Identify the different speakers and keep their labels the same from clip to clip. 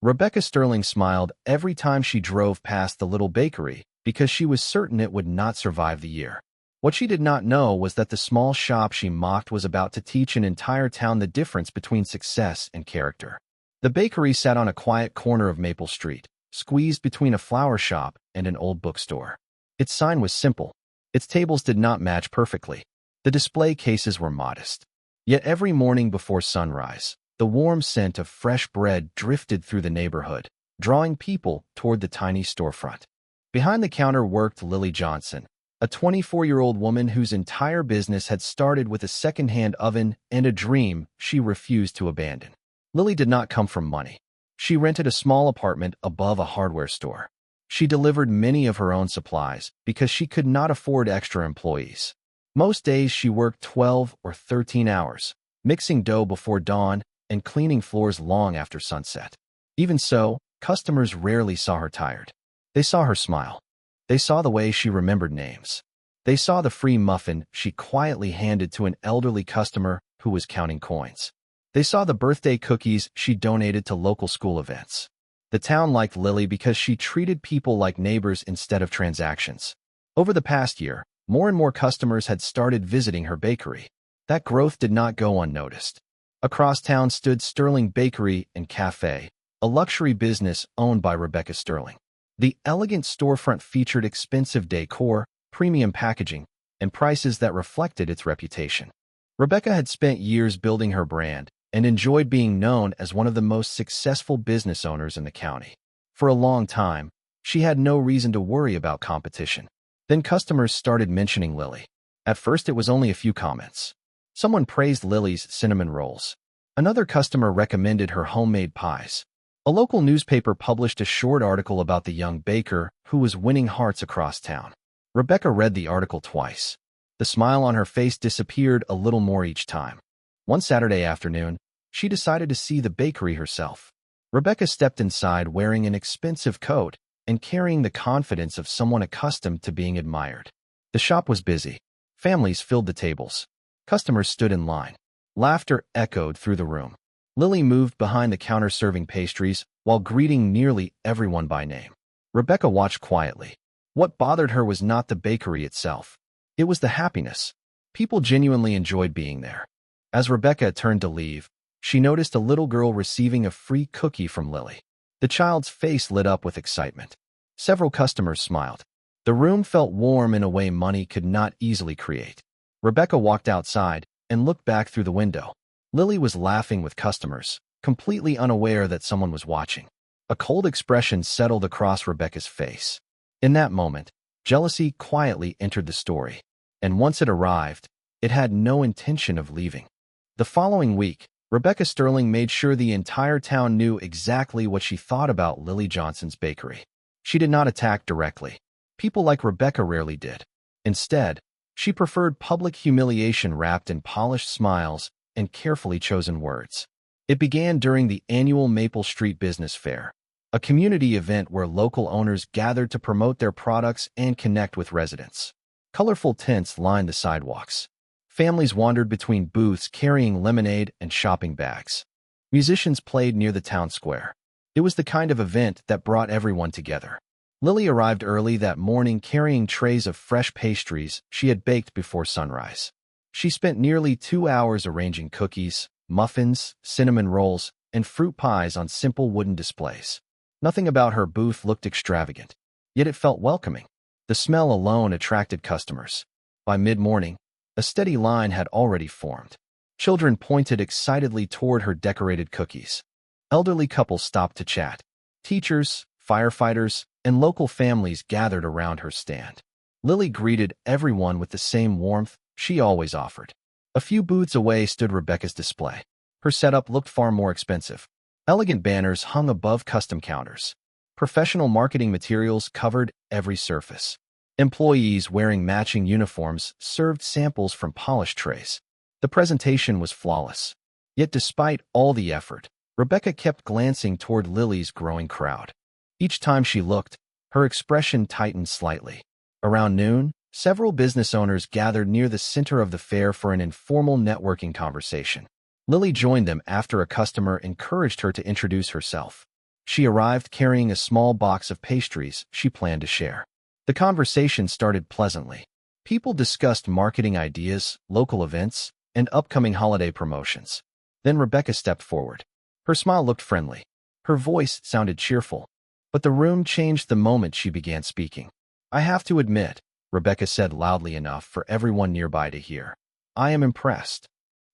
Speaker 1: Rebecca Sterling smiled every time she drove past the little bakery because she was certain it would not survive the year. What she did not know was that the small shop she mocked was about to teach an entire town the difference between success and character. The bakery sat on a quiet corner of Maple Street, squeezed between a flower shop and an old bookstore. Its sign was simple. Its tables did not match perfectly. The display cases were modest. Yet every morning before sunrise, the warm scent of fresh bread drifted through the neighborhood, drawing people toward the tiny storefront. Behind the counter worked Lily Johnson, a 24-year-old woman whose entire business had started with a second-hand oven and a dream she refused to abandon. Lily did not come from money. She rented a small apartment above a hardware store. She delivered many of her own supplies because she could not afford extra employees. Most days she worked 12 or 13 hours, mixing dough before dawn and cleaning floors long after sunset. Even so, customers rarely saw her tired. They saw her smile. They saw the way she remembered names. They saw the free muffin she quietly handed to an elderly customer who was counting coins. They saw the birthday cookies she donated to local school events. The town liked Lily because she treated people like neighbors instead of transactions. Over the past year, more and more customers had started visiting her bakery. That growth did not go unnoticed. Across town stood Sterling Bakery and Cafe, a luxury business owned by Rebecca Sterling. The elegant storefront featured expensive decor, premium packaging, and prices that reflected its reputation. Rebecca had spent years building her brand and enjoyed being known as one of the most successful business owners in the county. For a long time, she had no reason to worry about competition. Then customers started mentioning Lily. At first, it was only a few comments. Someone praised Lily's cinnamon rolls. Another customer recommended her homemade pies. A local newspaper published a short article about the young baker who was winning hearts across town. Rebecca read the article twice. The smile on her face disappeared a little more each time. One Saturday afternoon, she decided to see the bakery herself. Rebecca stepped inside wearing an expensive coat and carrying the confidence of someone accustomed to being admired. The shop was busy. Families filled the tables. Customers stood in line. Laughter echoed through the room. Lily moved behind the counter serving pastries while greeting nearly everyone by name. Rebecca watched quietly. What bothered her was not the bakery itself. It was the happiness. People genuinely enjoyed being there. As Rebecca turned to leave, she noticed a little girl receiving a free cookie from Lily. The child's face lit up with excitement. Several customers smiled. The room felt warm in a way money could not easily create. Rebecca walked outside and looked back through the window. Lily was laughing with customers, completely unaware that someone was watching. A cold expression settled across Rebecca's face. In that moment, jealousy quietly entered the story, and once it arrived, it had no intention of leaving. The following week, Rebecca Sterling made sure the entire town knew exactly what she thought about Lily Johnson's bakery. She did not attack directly. People like Rebecca rarely did. Instead, she preferred public humiliation wrapped in polished smiles and carefully chosen words. It began during the annual Maple Street Business Fair, a community event where local owners gathered to promote their products and connect with residents. Colorful tents lined the sidewalks. Families wandered between booths carrying lemonade and shopping bags. Musicians played near the town square. It was the kind of event that brought everyone together. Lily arrived early that morning carrying trays of fresh pastries she had baked before sunrise. She spent nearly 2 hours arranging cookies, muffins, cinnamon rolls, and fruit pies on simple wooden displays. Nothing about her booth looked extravagant, yet it felt welcoming. The smell alone attracted customers. By mid-morning, a steady line had already formed. Children pointed excitedly toward her decorated cookies. Elderly couples stopped to chat. Teachers, firefighters, and local families gathered around her stand. Lily greeted everyone with the same warmth she always offered. A few booths away stood Rebecca's display. Her setup looked far more expensive. Elegant banners hung above custom counters. Professional marketing materials covered every surface. Employees wearing matching uniforms served samples from polished trays. The presentation was flawless. Yet despite all the effort, Rebecca kept glancing toward Lily's growing crowd. Each time she looked, her expression tightened slightly. Around noon, several business owners gathered near the center of the fair for an informal networking conversation. Lily joined them after a customer encouraged her to introduce herself. She arrived carrying a small box of pastries she planned to share. The conversation started pleasantly. People discussed marketing ideas, local events, and upcoming holiday promotions. Then Rebecca stepped forward. Her smile looked friendly. Her voice sounded cheerful. But the room changed the moment she began speaking. "I have to admit," Rebecca said loudly enough for everyone nearby to hear, "I am impressed."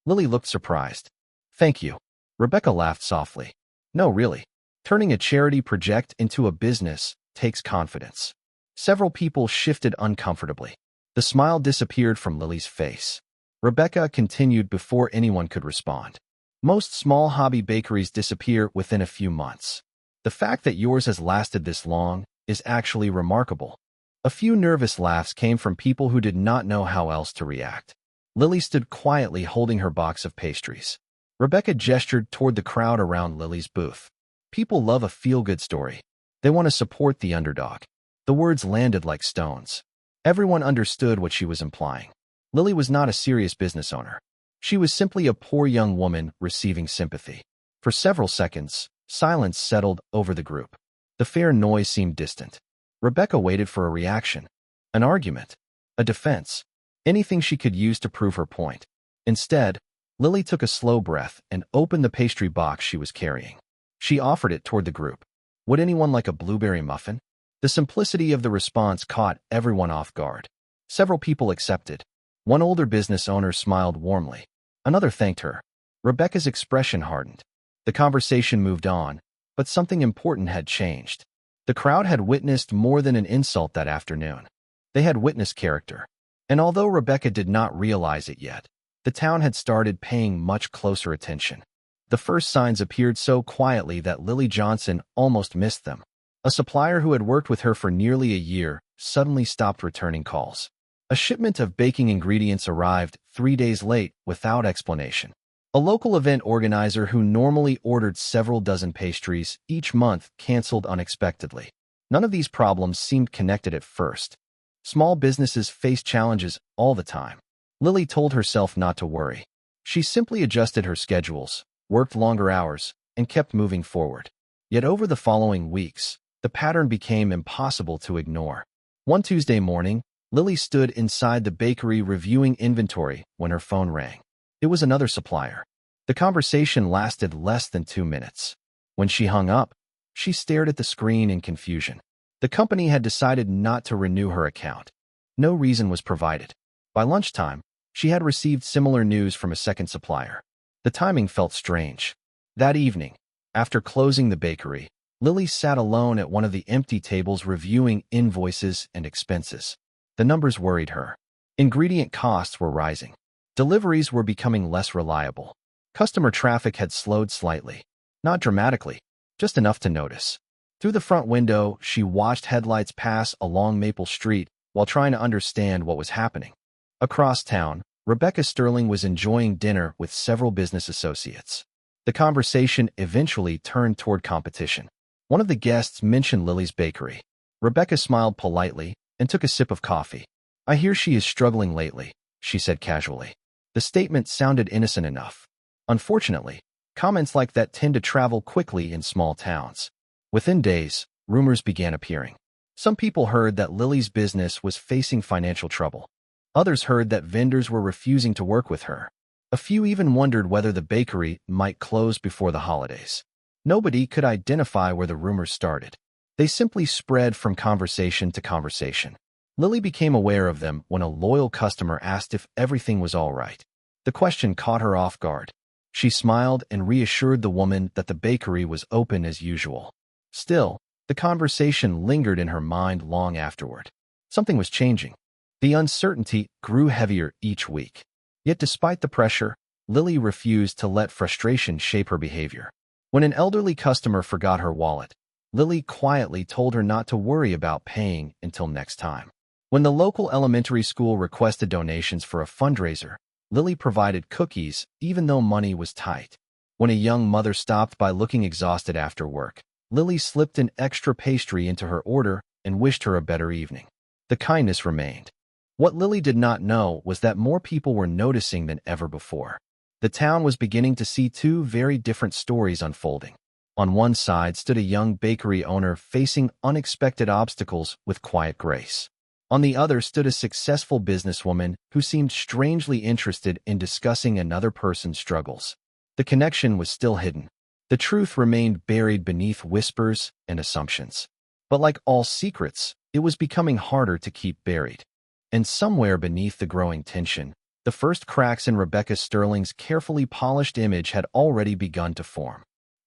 Speaker 1: Lily looked surprised. "Thank you." Rebecca laughed softly. "No, really. Turning a charity project into a business takes confidence." Several people shifted uncomfortably. The smile disappeared from Lily's face. Rebecca continued before anyone could respond. "Most small hobby bakeries disappear within a few months. The fact that yours has lasted this long is actually remarkable." A few nervous laughs came from people who did not know how else to react. Lily stood quietly holding her box of pastries. Rebecca gestured toward the crowd around Lily's booth. People love a feel-good story. They want to support the underdog. The words landed like stones. Everyone understood what she was implying. Lily was not a serious business owner. She was simply a poor young woman receiving sympathy. For several seconds, silence settled over the group. The fair noise seemed distant. Rebecca waited for a reaction, an argument, a defense, anything she could use to prove her point. Instead, Lily took a slow breath and opened the pastry box she was carrying. She offered it toward the group. "Would anyone like a blueberry muffin?" The simplicity of the response caught everyone off guard. Several people accepted. One older business owner smiled warmly. Another thanked her. Rebecca's expression hardened. The conversation moved on, but something important had changed. The crowd had witnessed more than an insult that afternoon. They had witnessed character. And although Rebecca did not realize it yet, the town had started paying much closer attention. The first signs appeared so quietly that Lily Johnson almost missed them. A supplier who had worked with her for nearly a year suddenly stopped returning calls. A shipment of baking ingredients arrived 3 days late without explanation. A local event organizer who normally ordered several dozen pastries each month canceled unexpectedly. None of these problems seemed connected at first. Small businesses face challenges all the time. Lily told herself not to worry. She simply adjusted her schedules, worked longer hours, and kept moving forward. Yet over the following weeks, the pattern became impossible to ignore. One Tuesday morning, Lily stood inside the bakery reviewing inventory when her phone rang. It was another supplier. The conversation lasted less than 2 minutes. When she hung up, she stared at the screen in confusion. The company had decided not to renew her account. No reason was provided. By lunchtime, she had received similar news from a second supplier. The timing felt strange. That evening, after closing the bakery, Lily sat alone at one of the empty tables reviewing invoices and expenses. The numbers worried her. Ingredient costs were rising. Deliveries were becoming less reliable. Customer traffic had slowed slightly. Not dramatically, just enough to notice. Through the front window, she watched headlights pass along Maple Street while trying to understand what was happening. Across town, Rebecca Sterling was enjoying dinner with several business associates. The conversation eventually turned toward competition. One of the guests mentioned Lily's bakery. Rebecca smiled politely and took a sip of coffee. "I hear she is struggling lately," she said casually. The statement sounded innocent enough. Unfortunately, comments like that tend to travel quickly in small towns. Within days, rumors began appearing. Some people heard that Lily's business was facing financial trouble. Others heard that vendors were refusing to work with her. A few even wondered whether the bakery might close before the holidays. Nobody could identify where the rumors started. They simply spread from conversation to conversation. Lily became aware of them when a loyal customer asked if everything was all right. The question caught her off guard. She smiled and reassured the woman that the bakery was open as usual. Still, the conversation lingered in her mind long afterward. Something was changing. The uncertainty grew heavier each week. Yet despite the pressure, Lily refused to let frustration shape her behavior. When an elderly customer forgot her wallet, Lily quietly told her not to worry about paying until next time. When the local elementary school requested donations for a fundraiser, Lily provided cookies even though money was tight. When a young mother stopped by looking exhausted after work, Lily slipped an extra pastry into her order and wished her a better evening. The kindness remained. What Lily did not know was that more people were noticing than ever before. The town was beginning to see two very different stories unfolding. On one side stood a young bakery owner facing unexpected obstacles with quiet grace. On the other stood a successful businesswoman who seemed strangely interested in discussing another person's struggles. The connection was still hidden. The truth remained buried beneath whispers and assumptions. But like all secrets, it was becoming harder to keep buried. And somewhere beneath the growing tension, the first cracks in Rebecca Sterling's carefully polished image had already begun to form.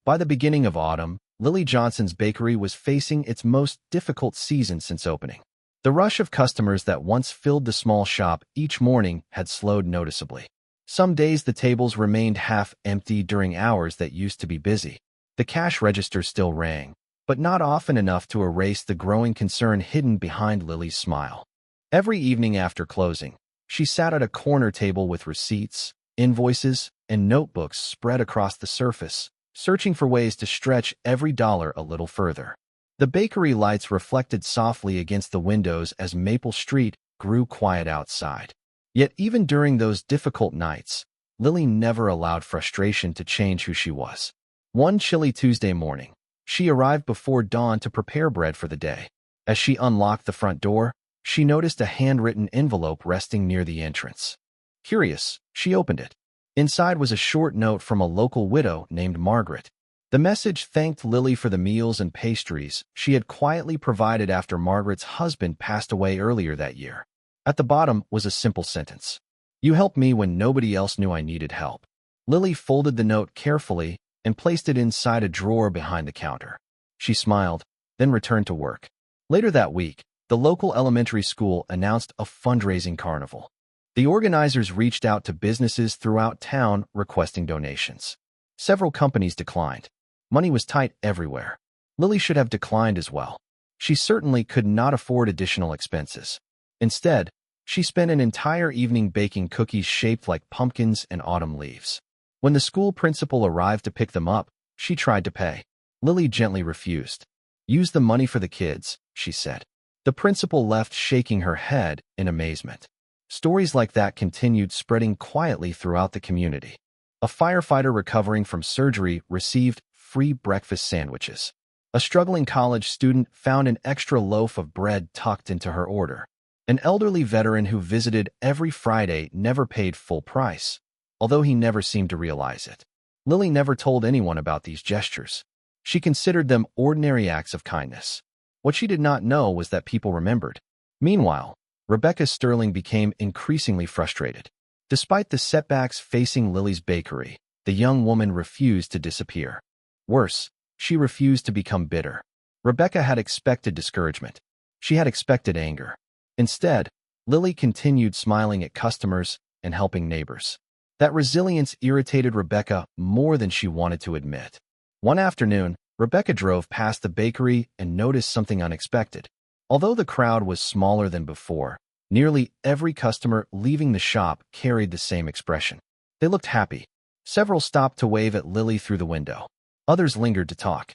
Speaker 1: By the beginning of autumn, Lily Johnson's bakery was facing its most difficult season since opening. The rush of customers that once filled the small shop each morning had slowed noticeably. Some days the tables remained half empty during hours that used to be busy. The cash register still rang, but not often enough to erase the growing concern hidden behind Lily's smile. Every evening after closing, she sat at a corner table with receipts, invoices, and notebooks spread across the surface, searching for ways to stretch every dollar a little further. The bakery lights reflected softly against the windows as Maple Street grew quiet outside. Yet even during those difficult nights, Lily never allowed frustration to change who she was. One chilly Tuesday morning, she arrived before dawn to prepare bread for the day. As she unlocked the front door, she noticed a handwritten envelope resting near the entrance. Curious, she opened it. Inside was a short note from a local widow named Margaret. The message thanked Lily for the meals and pastries she had quietly provided after Margaret's husband passed away earlier that year. At the bottom was a simple sentence. "You helped me when nobody else knew I needed help." Lily folded the note carefully and placed it inside a drawer behind the counter. She smiled, then returned to work. Later that week, the local elementary school announced a fundraising carnival. The organizers reached out to businesses throughout town requesting donations. Several companies declined. Money was tight everywhere. Lily should have declined as well. She certainly could not afford additional expenses. Instead, she spent an entire evening baking cookies shaped like pumpkins and autumn leaves. When the school principal arrived to pick them up, she tried to pay. Lily gently refused. "Use the money for the kids," she said. The principal left shaking her head in amazement. Stories like that continued spreading quietly throughout the community. A firefighter recovering from surgery received free breakfast sandwiches. A struggling college student found an extra loaf of bread tucked into her order. An elderly veteran who visited every Friday never paid full price, although he never seemed to realize it. Lily never told anyone about these gestures. She considered them ordinary acts of kindness. What she did not know was that people remembered. Meanwhile, Rebecca Sterling became increasingly frustrated. Despite the setbacks facing Lily's bakery, the young woman refused to disappear. Worse, she refused to become bitter. Rebecca had expected discouragement. She had expected anger. Instead, Lily continued smiling at customers and helping neighbors. That resilience irritated Rebecca more than she wanted to admit. One afternoon, Rebecca drove past the bakery and noticed something unexpected. Although the crowd was smaller than before, nearly every customer leaving the shop carried the same expression. They looked happy. Several stopped to wave at Lily through the window. Others lingered to talk.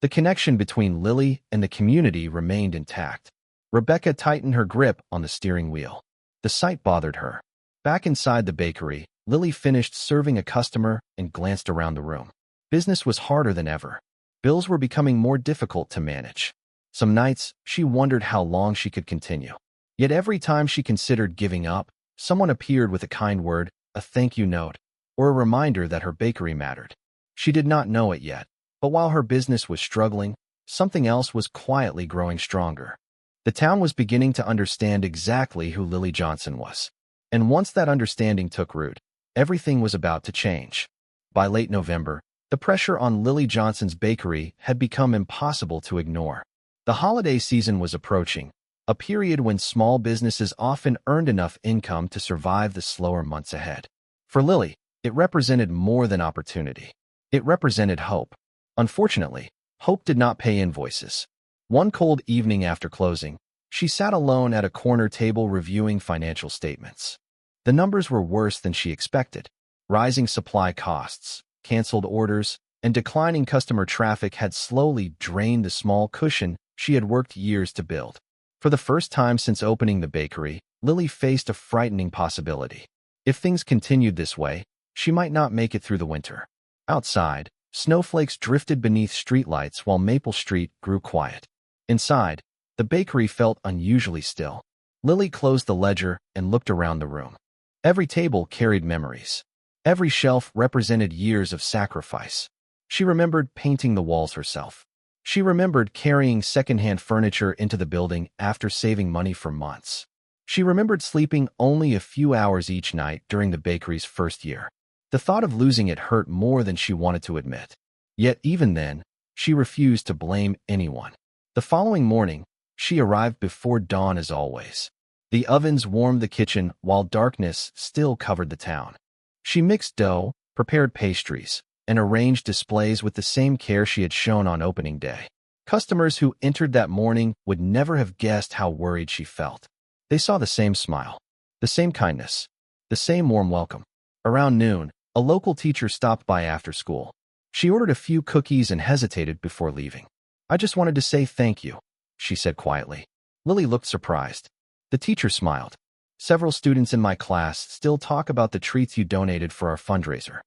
Speaker 1: The connection between Lily and the community remained intact. Rebecca tightened her grip on the steering wheel. The sight bothered her. Back inside the bakery, Lily finished serving a customer and glanced around the room. Business was harder than ever. Bills were becoming more difficult to manage. Some nights, she wondered how long she could continue. Yet every time she considered giving up, someone appeared with a kind word, a thank you note, or a reminder that her bakery mattered. She did not know it yet, but while her business was struggling, something else was quietly growing stronger. The town was beginning to understand exactly who Lily Johnson was. And once that understanding took root, everything was about to change. By late November, the pressure on Lily Johnson's bakery had become impossible to ignore. The holiday season was approaching, a period when small businesses often earned enough income to survive the slower months ahead. For Lily, it represented more than opportunity. It represented hope. Unfortunately, hope did not pay invoices. One cold evening after closing, she sat alone at a corner table reviewing financial statements. The numbers were worse than she expected. Rising supply costs, canceled orders, and declining customer traffic had slowly drained the small cushion she had worked years to build. For the first time since opening the bakery, Lily faced a frightening possibility. If things continued this way, she might not make it through the winter. Outside, Snowflakes drifted beneath streetlights while Maple Street grew quiet. Inside, the bakery felt unusually still. Lily closed the ledger and looked around the room. Every table carried memories. Every shelf represented years of sacrifice. She remembered painting the walls herself. She remembered carrying secondhand furniture into the building after saving money for months. She remembered sleeping only a few hours each night during the bakery's first year. The thought of losing it hurt more than she wanted to admit. Yet even then, she refused to blame anyone. The following morning, she arrived before dawn as always. The ovens warmed the kitchen while darkness still covered the town. She mixed dough, prepared pastries, and arranged displays with the same care she had shown on opening day. Customers who entered that morning would never have guessed how worried she felt. They saw the same smile, the same kindness, the same warm welcome. Around noon, a local teacher stopped by after school. She ordered a few cookies and hesitated before leaving. "I just wanted to say thank you," she said quietly. Lily looked surprised. The teacher smiled. "Several students in my class still talk about the treats you donated for our fundraiser."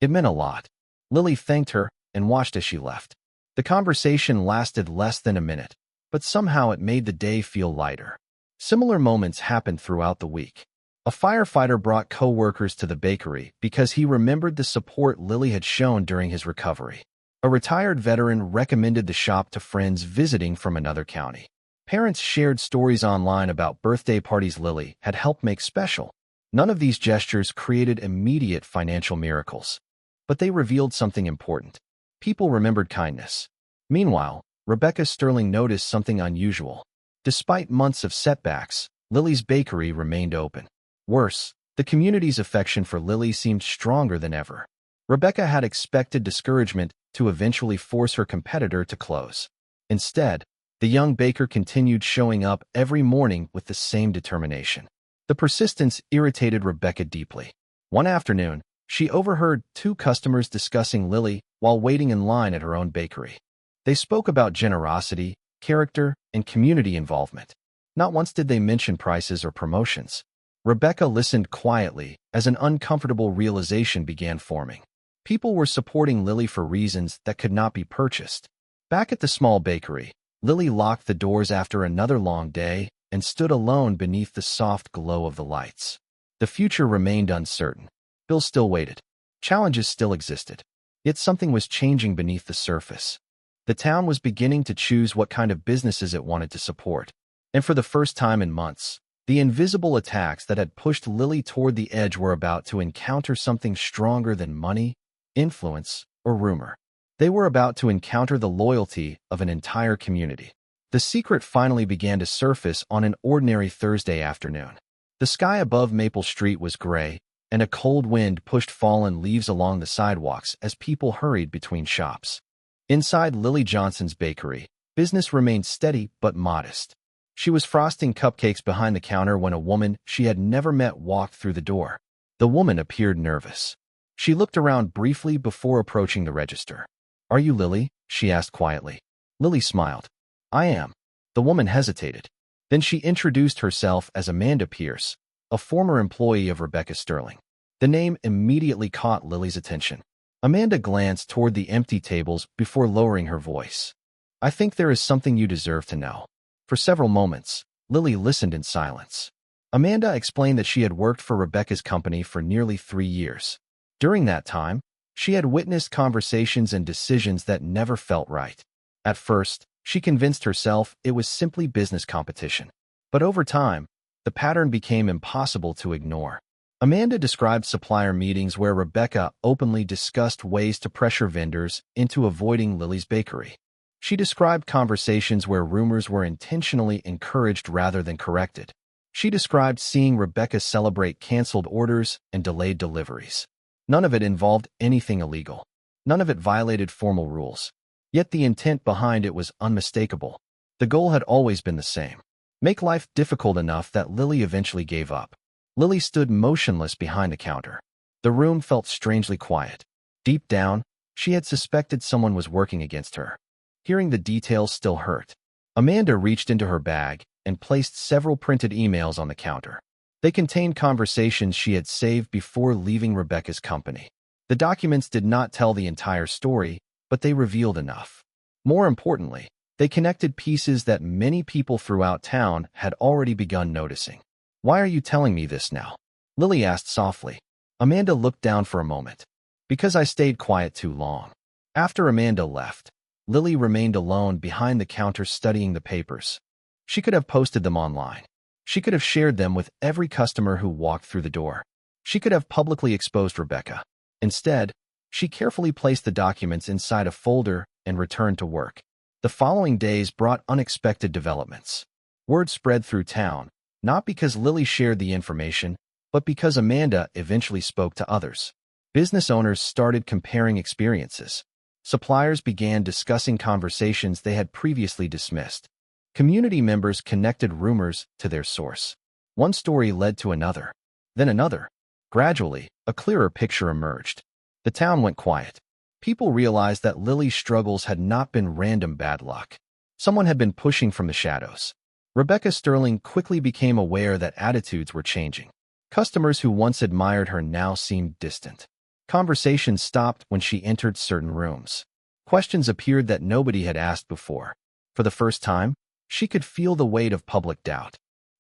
Speaker 1: It meant a lot. Lily thanked her and watched as she left. The conversation lasted less than a minute, but somehow it made the day feel lighter. Similar moments happened throughout the week. A firefighter brought co-workers to the bakery because he remembered the support Lily had shown during his recovery. A retired veteran recommended the shop to friends visiting from another county. Parents shared stories online about birthday parties Lily had helped make special. None of these gestures created immediate financial miracles, but they revealed something important. People remembered kindness. Meanwhile, Rebecca Sterling noticed something unusual. Despite months of setbacks, Lily's bakery remained open. Worse, the community's affection for Lily seemed stronger than ever. Rebecca had expected discouragement to eventually force her competitor to close. Instead, the young baker continued showing up every morning with the same determination. The persistence irritated Rebecca deeply. One afternoon, she overheard two customers discussing Lily while waiting in line at her own bakery. They spoke about generosity, character, and community involvement. Not once did they mention prices or promotions. Rebecca listened quietly as an uncomfortable realization began forming. People were supporting Lily for reasons that could not be purchased. Back at the small bakery, Lily locked the doors after another long day and stood alone beneath the soft glow of the lights. The future remained uncertain. Bills still waited. Challenges still existed. Yet something was changing beneath the surface. The town was beginning to choose what kind of businesses it wanted to support. And for the first time in months, the invisible attacks that had pushed Lily toward the edge were about to encounter something stronger than money, influence, or rumor. They were about to encounter the loyalty of an entire community. The secret finally began to surface on an ordinary Thursday afternoon. The sky above Maple Street was gray, and a cold wind pushed fallen leaves along the sidewalks as people hurried between shops. Inside Lily Johnson's bakery, business remained steady but modest. She was frosting cupcakes behind the counter when a woman she had never met walked through the door. The woman appeared nervous. She looked around briefly before approaching the register. "Are you Lily?" she asked quietly. Lily smiled. "I am." The woman hesitated. Then she introduced herself as Amanda Pierce, a former employee of Rebecca Sterling. The name immediately caught Lily's attention. Amanda glanced toward the empty tables before lowering her voice. "I think there is something you deserve to know." For several moments, Lily listened in silence. Amanda explained that she had worked for Rebecca's company for nearly 3 years. During that time, she had witnessed conversations and decisions that never felt right. At first, she convinced herself it was simply business competition. But over time, the pattern became impossible to ignore. Amanda described supplier meetings where Rebecca openly discussed ways to pressure vendors into avoiding Lily's bakery. She described conversations where rumors were intentionally encouraged rather than corrected. She described seeing Rebecca celebrate canceled orders and delayed deliveries. None of it involved anything illegal. None of it violated formal rules. Yet the intent behind it was unmistakable. The goal had always been the same: make life difficult enough that Lily eventually gave up. Lily stood motionless behind the counter. The room felt strangely quiet. Deep down, she had suspected someone was working against her. Hearing the details still hurt. Amanda reached into her bag and placed several printed emails on the counter. They contained conversations she had saved before leaving Rebecca's company. The documents did not tell the entire story, but they revealed enough. More importantly, they connected pieces that many people throughout town had already begun noticing. "Why are you telling me this now?" Lily asked softly. Amanda looked down for a moment. "Because I stayed quiet too long." After Amanda left, Lily remained alone behind the counter studying the papers. She could have posted them online. She could have shared them with every customer who walked through the door. She could have publicly exposed Rebecca. Instead, she carefully placed the documents inside a folder and returned to work. The following days brought unexpected developments. Word spread through town, not because Lily shared the information, but because Amanda eventually spoke to others. Business owners started comparing experiences. Suppliers began discussing conversations they had previously dismissed. Community members connected rumors to their source. One story led to another, then another. Gradually, a clearer picture emerged. The town went quiet. People realized that Lily's struggles had not been random bad luck. Someone had been pushing from the shadows. Rebecca Sterling quickly became aware that attitudes were changing. Customers who once admired her now seemed distant. Conversations stopped when she entered certain rooms. Questions appeared that nobody had asked before. For the first time, she could feel the weight of public doubt.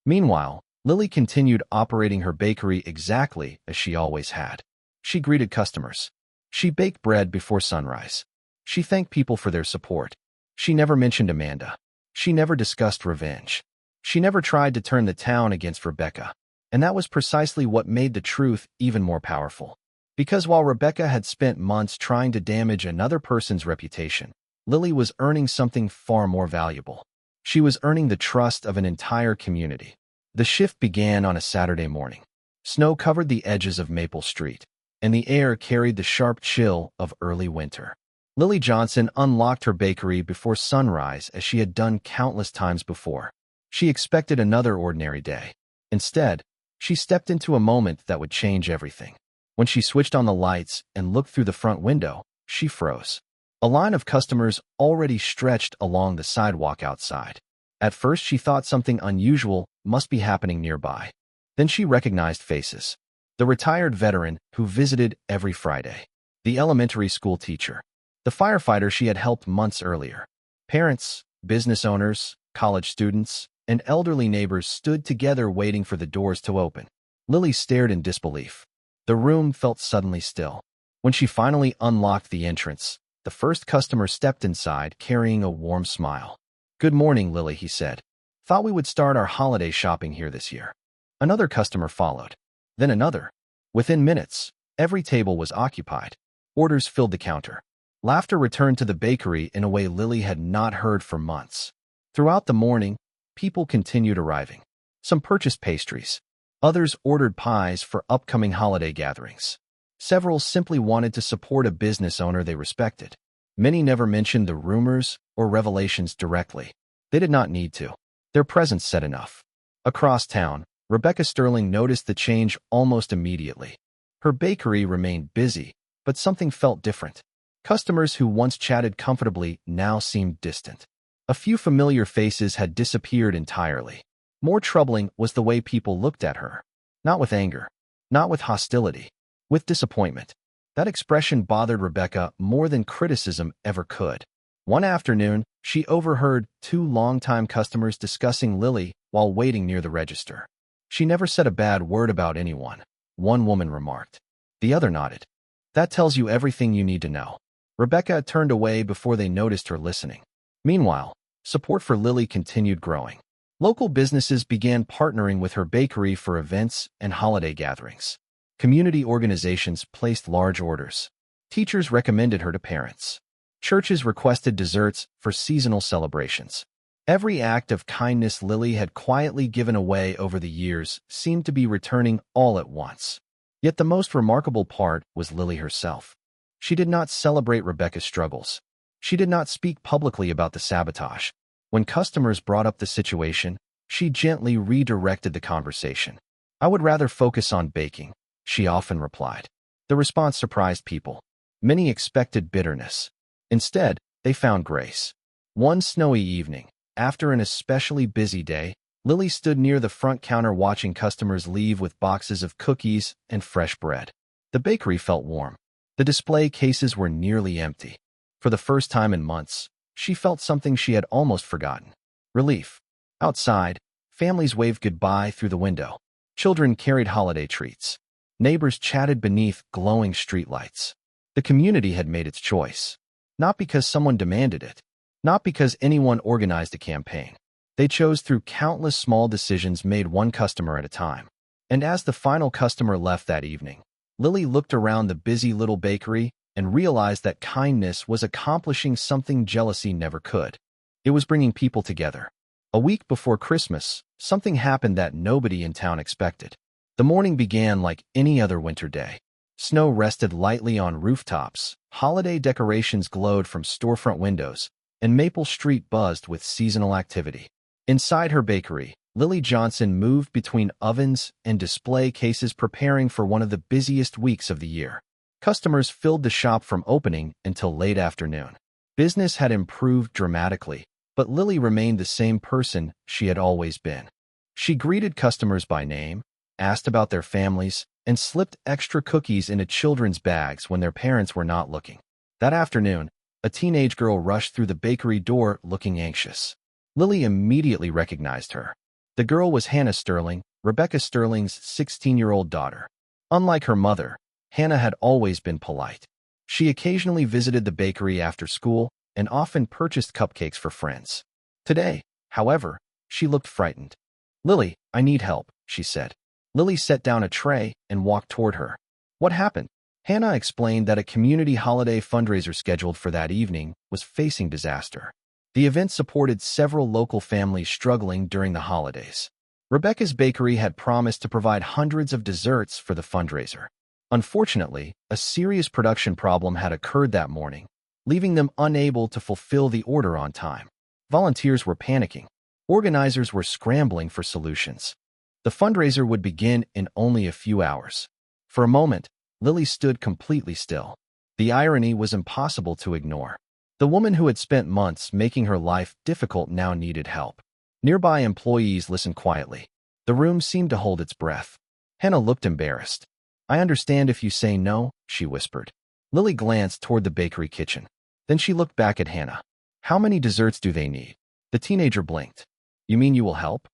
Speaker 1: Meanwhile, Lily continued operating her bakery exactly as she always had. She greeted customers. She baked bread before sunrise. She thanked people for their support. She never mentioned Amanda. She never discussed revenge. She never tried to turn the town against Rebecca. And that was precisely what made the truth even more powerful. Because while Rebecca had spent months trying to damage another person's reputation, Lily was earning something far more valuable. She was earning the trust of an entire community. The shift began on a Saturday morning. Snow covered the edges of Maple Street, and the air carried the sharp chill of early winter. Lily Johnson unlocked her bakery before sunrise as she had done countless times before. She expected another ordinary day. Instead, she stepped into a moment that would change everything. When she switched on the lights and looked through the front window, she froze. A line of customers already stretched along the sidewalk outside. At first, she thought something unusual must be happening nearby. Then she recognized faces. The retired veteran who visited every Friday. The elementary school teacher. The firefighter she had helped months earlier. Parents, business owners, college students, and elderly neighbors stood together waiting for the doors to open. Lily stared in disbelief. The room felt suddenly still. When she finally unlocked the entrance, the first customer stepped inside carrying a warm smile. "Good morning, Lily," he said. "Thought we would start our holiday shopping here this year." Another customer followed. Then another. Within minutes, every table was occupied. Orders filled the counter. Laughter returned to the bakery in a way Lily had not heard for months. Throughout the morning, people continued arriving. Some purchased pastries. Others ordered pies for upcoming holiday gatherings. Several simply wanted to support a business owner they respected. Many never mentioned the rumors or revelations directly. They did not need to. Their presence said enough. Across town, Rebecca Sterling noticed the change almost immediately. Her bakery remained busy, but something felt different. Customers who once chatted comfortably now seemed distant. A few familiar faces had disappeared entirely. More troubling was the way people looked at her. Not with anger, not with hostility, with disappointment. That expression bothered Rebecca more than criticism ever could. One afternoon, she overheard two longtime customers discussing Lily while waiting near the register. "She never said a bad word about anyone," one woman remarked. The other nodded. "That tells you everything you need to know." Rebecca turned away before they noticed her listening. Meanwhile, support for Lily continued growing. Local businesses began partnering with her bakery for events and holiday gatherings. Community organizations placed large orders. Teachers recommended her to parents. Churches requested desserts for seasonal celebrations. Every act of kindness Lily had quietly given away over the years seemed to be returning all at once. Yet the most remarkable part was Lily herself. She did not celebrate Rebecca's struggles. She did not speak publicly about the sabotage. When customers brought up the situation, she gently redirected the conversation. "I would rather focus on baking," she often replied. The response surprised people. Many expected bitterness. Instead, they found grace. One snowy evening, after an especially busy day, Lily stood near the front counter watching customers leave with boxes of cookies and fresh bread. The bakery felt warm. The display cases were nearly empty. For For the first time in months, she felt something she had almost forgotten. Relief. Outside, families waved goodbye through the window. Children carried holiday treats. Neighbors chatted beneath glowing streetlights. The community had made its choice. Not because someone demanded it. Not because anyone organized a campaign. They chose through countless small decisions made one customer at a time. And as the final customer left that evening, Lily looked around the busy little bakery and realized that kindness was accomplishing something jealousy never could. It was bringing people together. A week before Christmas, something happened that nobody in town expected. The morning began like any other winter day. Snow rested lightly on rooftops, holiday decorations glowed from storefront windows, and Maple Street buzzed with seasonal activity. Inside her bakery, Lily Johnson moved between ovens and display cases preparing for one of the busiest weeks of the year. Customers filled the shop from opening until late afternoon. Business had improved dramatically, but Lily remained the same person she had always been. She greeted customers by name, asked about their families, and slipped extra cookies into children's bags when their parents were not looking. That afternoon, a teenage girl rushed through the bakery door looking anxious. Lily immediately recognized her. The girl was Hannah Sterling, Rebecca Sterling's 16-year-old daughter. Unlike her mother, Hannah had always been polite. She occasionally visited the bakery after school and often purchased cupcakes for friends. Today, however, she looked frightened. "Lily, I need help," she said. Lily set down a tray and walked toward her. "What happened?" Hannah explained that a community holiday fundraiser scheduled for that evening was facing disaster. The event supported several local families struggling during the holidays. Rebecca's bakery had promised to provide hundreds of desserts for the fundraiser. Unfortunately, a serious production problem had occurred that morning, leaving them unable to fulfill the order on time. Volunteers were panicking. Organizers were scrambling for solutions. The fundraiser would begin in only a few hours. For a moment, Lily stood completely still. The irony was impossible to ignore. The woman who had spent months making her life difficult now needed help. Nearby employees listened quietly. The room seemed to hold its breath. Hannah looked embarrassed. "I understand if you say no," she whispered. Lily glanced toward the bakery kitchen. Then she looked back at Hannah. "How many desserts do they need?" The teenager blinked. "You mean you will help?"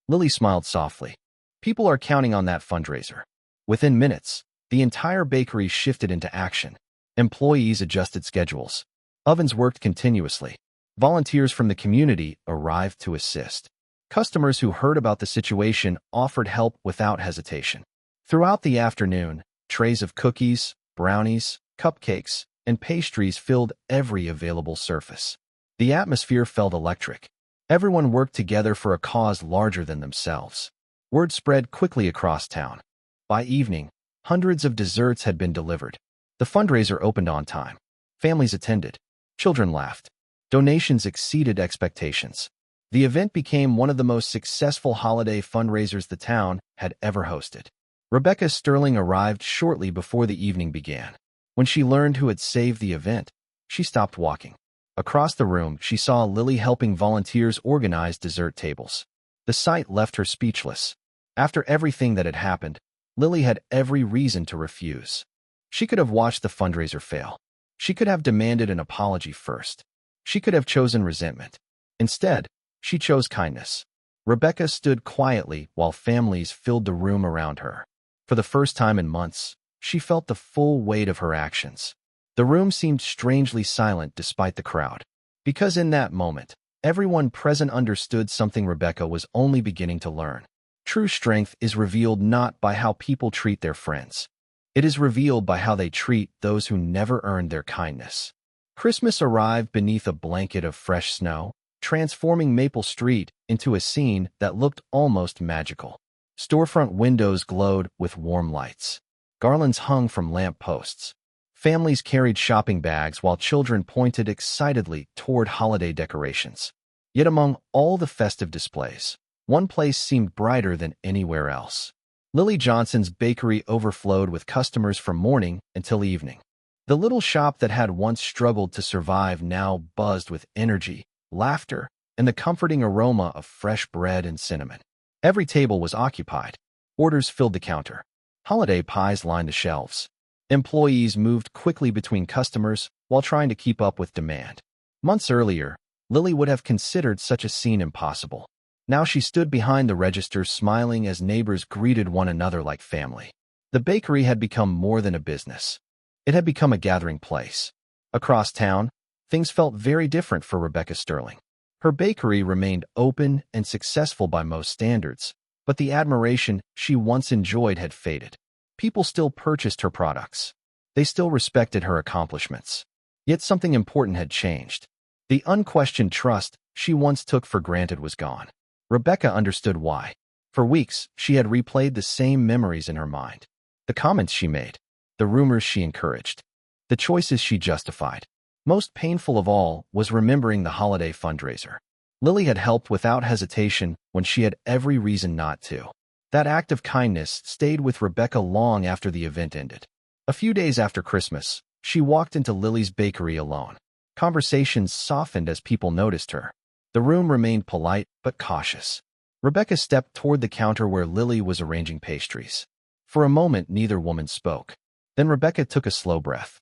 Speaker 1: Lily smiled softly. "People are counting on that fundraiser." Within minutes, the entire bakery shifted into action. Employees adjusted schedules. Ovens worked continuously. Volunteers from the community arrived to assist. Customers who heard about the situation offered help without hesitation. Throughout the afternoon, trays of cookies, brownies, cupcakes, and pastries filled every available surface. The atmosphere felt electric. Everyone worked together for a cause larger than themselves. Word spread quickly across town. By evening, hundreds of desserts had been delivered. The fundraiser opened on time. Families attended. Children laughed. Donations exceeded expectations. The event became one of the most successful holiday fundraisers the town had ever hosted. Rebecca Sterling arrived shortly before the evening began. When she learned who had saved the event, she stopped walking. Across the room, she saw Lily helping volunteers organize dessert tables. The sight left her speechless. After everything that had happened, Lily had every reason to refuse. She could have watched the fundraiser fail. She could have demanded an apology first. She could have chosen resentment. Instead, she chose kindness. Rebecca stood quietly while families filled the room around her. For the first time in months, she felt the full weight of her actions. The room seemed strangely silent despite the crowd. Because in that moment, everyone present understood something Rebecca was only beginning to learn. True strength is revealed not by how people treat their friends. It is revealed by how they treat those who never earned their kindness. Christmas arrived beneath a blanket of fresh snow, transforming Maple Street into a scene that looked almost magical. Storefront windows glowed with warm lights. Garlands hung from lamp posts. Families carried shopping bags while children pointed excitedly toward holiday decorations. Yet among all the festive displays, one place seemed brighter than anywhere else. Lily Johnson's bakery overflowed with customers from morning until evening. The little shop that had once struggled to survive now buzzed with energy, laughter, and the comforting aroma of fresh bread and cinnamon. Every table was occupied. Orders filled the counter. Holiday pies lined the shelves. Employees moved quickly between customers, while trying to keep up with demand. Months earlier, Lily would have considered such a scene impossible. Now she stood behind the register smiling as neighbors greeted one another like family. The bakery had become more than a business. It had become a gathering place. Across town, things felt very different for Rebecca Sterling. Her bakery remained open and successful by most standards, but the admiration she once enjoyed had faded. People still purchased her products. They still respected her accomplishments. Yet something important had changed. The unquestioned trust she once took for granted was gone. Rebecca understood why. For weeks, she had replayed the same memories in her mind. The comments she made, the rumors she encouraged, the choices she justified. Most painful of all was remembering the holiday fundraiser. Lily had helped without hesitation when she had every reason not to. That act of kindness stayed with Rebecca long after the event ended. A few days after Christmas, she walked into Lily's bakery alone. Conversations softened as people noticed her. The room remained polite but cautious. Rebecca stepped toward the counter where Lily was arranging pastries. For a moment, neither woman spoke. Then Rebecca took a slow breath.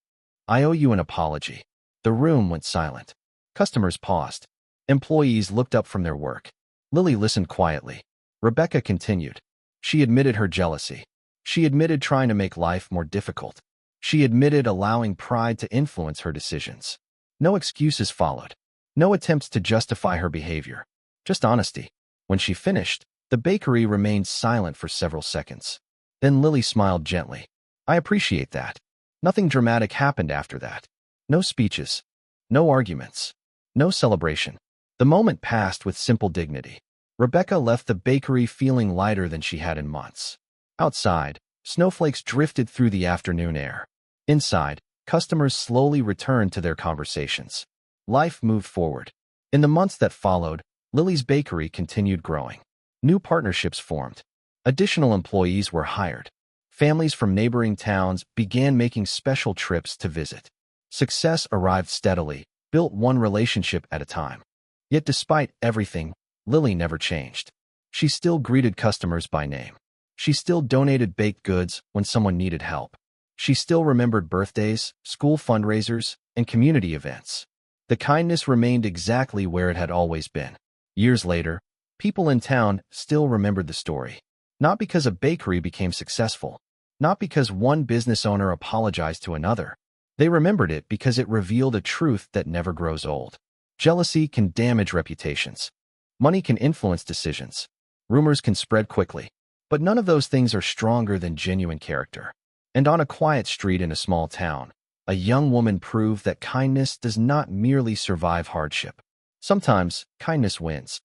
Speaker 1: "I owe you an apology." The room went silent. Customers paused. Employees looked up from their work. Lily listened quietly. Rebecca continued. She admitted her jealousy. She admitted trying to make life more difficult. She admitted allowing pride to influence her decisions. No excuses followed. No attempts to justify her behavior. Just honesty. When she finished, the bakery remained silent for several seconds. Then Lily smiled gently. "I appreciate that." Nothing dramatic happened after that. No speeches. No arguments. No celebration. The moment passed with simple dignity. Rebecca left the bakery feeling lighter than she had in months. Outside, snowflakes drifted through the afternoon air. Inside, customers slowly returned to their conversations. Life moved forward. In the months that followed, Lily's bakery continued growing. New partnerships formed. Additional employees were hired. Families from neighboring towns began making special trips to visit. Success arrived steadily, built one relationship at a time. Yet despite everything, Lily never changed. She still greeted customers by name. She still donated baked goods when someone needed help. She still remembered birthdays, school fundraisers, and community events. The kindness remained exactly where it had always been. Years later, people in town still remembered the story. Not because a bakery became successful, not because one business owner apologized to another. They remembered it because it revealed a truth that never grows old. Jealousy can damage reputations. Money can influence decisions. Rumors can spread quickly. But none of those things are stronger than genuine character. And on a quiet street in a small town, a young woman proved that kindness does not merely survive hardship. Sometimes, kindness wins.